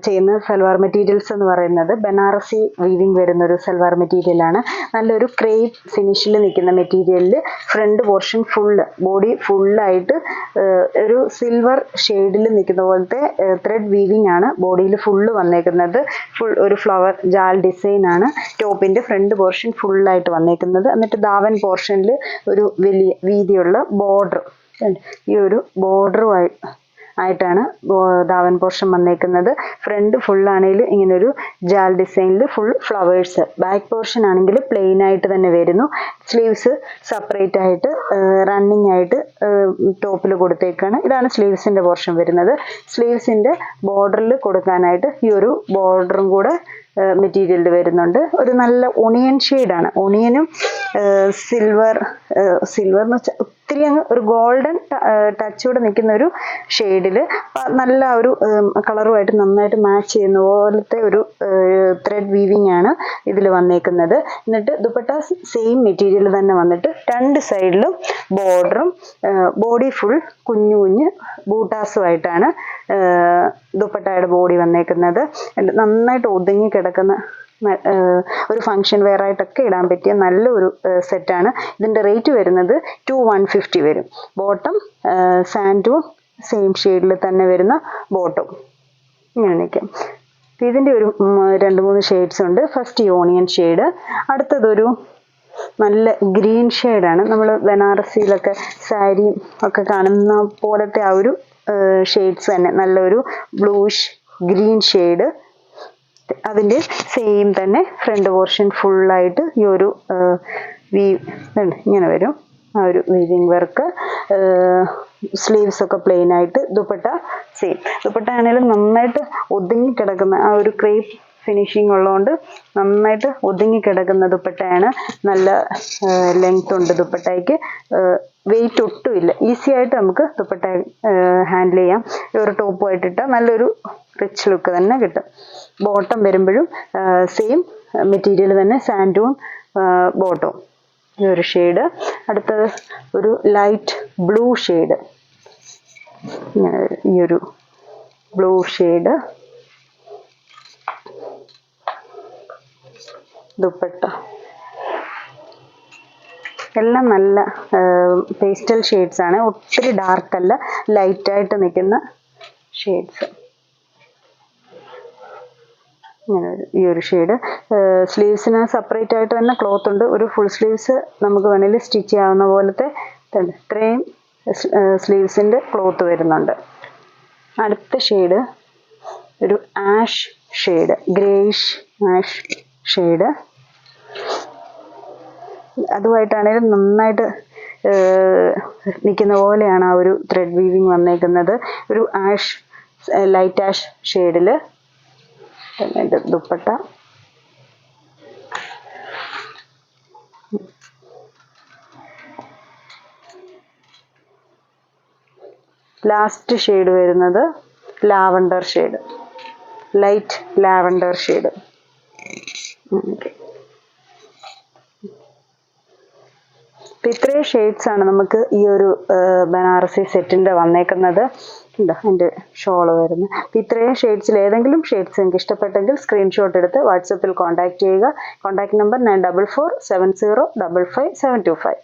ചെയ്യുന്ന സൽവാർ മെറ്റീരിയൽസ് എന്ന് പറയുന്നത് ബനാറസി വീവിങ് വരുന്ന ഒരു സൽവാർ മെറ്റീരിയലാണ്. നല്ലൊരു ക്രേപ്പ് ഫിനിഷിൽ നിൽക്കുന്ന മെറ്റീരിയലിൽ ഫ്രണ്ട് പോർഷൻ ബോഡി ഫുള്ളായിട്ട് ഒരു സിൽവർ ഷെയ്ഡിൽ നിൽക്കുന്ന പോലത്തെ ത്രെഡ് വീവിങ് ആണ് ബോഡിയിൽ ഫുള്ള് വന്നേക്കുന്നത്. ഒരു ഫ്ലവർ ജാൽ ഡിസൈൻ ആണ് ടോപ്പിന്റെ ഫ്രണ്ട് പോർഷൻ ഫുള്ളായിട്ട് വന്നേക്കുന്നത്. എന്നിട്ട് ദാവൻ പോർഷനിൽ ഒരു വലിയ വീതിയുള്ള ബോർഡർ, ഈ ഒരു ബോർഡറുമായി ആയിട്ടാണ് ദാവൻ പോർഷൻ വന്നേക്കുന്നത്. ഫ്രണ്ട് ഫുള്ളാണെങ്കിൽ ഇങ്ങനൊരു ജാൽ ഡിസൈനിൽ ഫുൾ ഫ്ലവേഴ്സ്. ബാക്ക് പോർഷൻ ആണെങ്കിൽ പ്ലെയിൻ ആയിട്ട് തന്നെ വരുന്നു. സ്ലീവ്സ് സെപ്പറേറ്റ് ആയിട്ട് റണ്ണിങ് ആയിട്ട് ടോപ്പിൽ കൊടുത്തേക്കാണ്. ഇതാണ് സ്ലീവ്സിന്റെ പോർഷൻ വരുന്നത്. സ്ലീവ്സിന്റെ ബോർഡറിൽ കൊടുക്കാനായിട്ട് ഈ ഒരു ബോർഡറും കൂടെ മെറ്റീരിയലിൽ വരുന്നുണ്ട്. ഒരു നല്ല ഒണിയൻ ഷെയ്ഡാണ്. ഒണിയനും സിൽവർ എന്ന് വെച്ചാൽ ഒത്തിരി അങ്ങ് ഒരു ഗോൾഡൻ ടച്ചോടെ നിൽക്കുന്ന ഒരു ഷെയ്ഡിൽ നല്ല ഒരു കളറുമായിട്ട് നന്നായിട്ട് മാച്ച് ചെയ്യുന്ന പോലത്തെ ഒരു ത്രെഡ് വീവിങ് ആണ് ഇതിൽ വന്നേക്കുന്നത്. എന്നിട്ട് ദുപ്പട്ട സെയിം മെറ്റീരിയൽ തന്നെ വന്നിട്ട് രണ്ട് സൈഡിലും ബോർഡറും ബോഡി ഫുൾ കുഞ്ഞു കുഞ്ഞ് ബൂട്ടാസുമായിട്ടാണ് ദുപ്പട്ടയുടെ ബോഡി വന്നേക്കുന്നത്. നന്നായിട്ട് ഒതുങ്ങി കിടക്കുന്ന ഒരു ഫംഗ്ഷൻ വെയർ ആയിട്ടൊക്കെ ഇടാൻ പറ്റിയ നല്ലൊരു സെറ്റാണ്. ഇതിൻ്റെ റേറ്റ് വരുന്നത് 2150 വരും. ബോട്ടം സാൻഡും സെയിം ഷെയ്ഡിൽ തന്നെ വരുന്ന ബോട്ടം ഇങ്ങനെ നിൽക്കും. ഇതിൻ്റെ ഒരു 2-3 ഷെയ്ഡ്സ് ഉണ്ട്. ഫസ്റ്റ് ഈ ഓണിയൻ ഷെയ്ഡ്, അടുത്തതൊരു നല്ല ഗ്രീൻ ഷെയ്ഡാണ്. നമ്മൾ ബനാറസിയിലൊക്കെ സാരിയും ഒക്കെ കാണുന്ന പോലത്തെ ആ ഒരു ഷെയ്ഡ്സ് തന്നെ, നല്ലൊരു ബ്ലൂഷ് ഗ്രീൻ ഷെയ്ഡ്. അതിൻ്റെ സെയിം തന്നെ ഫ്രണ്ട് പോർഷൻ ഫുള്ളായിട്ട് ഈ ഒരു ഇങ്ങനെ വരും, ആ ഒരു വീവിങ് വർക്ക്. സ്ലീവ്സ് ഒക്കെ പ്ലെയിൻ ആയിട്ട്, ദുപ്പട്ട സെയിം. ദുപ്പട്ട ആണെങ്കിലും നന്നായിട്ട് ഒതുങ്ങി കിടക്കുന്ന ആ ഒരു ക്രേപ്പ് ഫിനിഷിങ് ഉള്ളതുകൊണ്ട് നന്നായിട്ട് ഒതുങ്ങി കിടക്കുന്ന ദുപ്പട്ടയാണ്. നല്ല ലെങ്ത് ഉണ്ട് ദുപ്പട്ടയ്ക്ക്, വെയിറ്റ് ഒട്ടുമില്ല. ഈസി ആയിട്ട് നമുക്ക് ദുപ്പട്ട ഹാൻഡിൽ ചെയ്യാം. ഈ ഒരു ടോപ്പുമായിട്ട് ഇട്ടാൽ നല്ലൊരു റിച്ച് ലുക്ക് തന്നെ കിട്ടും. ബോട്ടം വരുമ്പോഴും സെയിം മെറ്റീരിയൽ തന്നെ, സാൻഡും ബോട്ടവും ഈ ഒരു ഷെയ്ഡ്. അടുത്തത് ഒരു ലൈറ്റ് ബ്ലൂ ഷെയ്ഡ്, ഇങ്ങനെ ഈ ഒരു ബ്ലൂ ഷെയ്ഡ്. ദുപ്പട്ട എല്ലാം നല്ല പേസ്റ്റൽ ഷെയ്ഡ്സ് ആണ്. ഒത്തിരി ഡാർക്ക് അല്ല, ലൈറ്റായിട്ട് നിൽക്കുന്ന ഷെയ്ഡ്സ്. ഇങ്ങനെ ഈ ഒരു ഷെയ്ഡ്. സ്ലീവ്സിന് സെപ്പറേറ്റ് ആയിട്ട് തന്നെ ക്ലോത്ത് ഉണ്ട്. ഒരു ഫുൾ സ്ലീവ്സ് നമുക്ക് വേണമെങ്കിൽ സ്റ്റിച്ച് ചെയ്യാവുന്ന പോലത്തെ ഇത്രയും സ്ലീവ്സിൻ്റെ ക്ലോത്ത് വരുന്നുണ്ട്. അടുത്ത ഷെയ്ഡ് ഒരു ash shade, greyish ash shade. അതുമായിട്ടാണെങ്കിലും നന്നായിട്ട് നിൽക്കുന്ന പോലെയാണ് ആ ഒരു ത്രെഡ് വീവിങ് വന്നേക്കുന്നത്. ഒരു ആഷ്, ലൈറ്റ് ആഷ് ഷെയ്ഡിൽ ദുപ്പട്ട. ലാസ്റ്റ് ഷെയ്ഡ് വരുന്നത് lavender shade, light lavender shade. ഇത്രയും ഷെയ്ഡ്സ് ആണ് നമുക്ക് ഈ ഒരു ബനാറസി സെറ്റിൻ്റെ വന്നേക്കുന്നത്. എൻ്റെ ഷോള് വരുന്നത്. ഇത്രയും ഷെയ്ഡ്സിൽ ഏതെങ്കിലും ഷെയ്ഡ്സ് നിങ്ങൾക്ക് ഇഷ്ടപ്പെട്ടെങ്കിൽ സ്ക്രീൻഷോട്ട് എടുത്ത് വാട്സപ്പിൽ കോൺടാക്ട് ചെയ്യുക. Contact number 9447055725.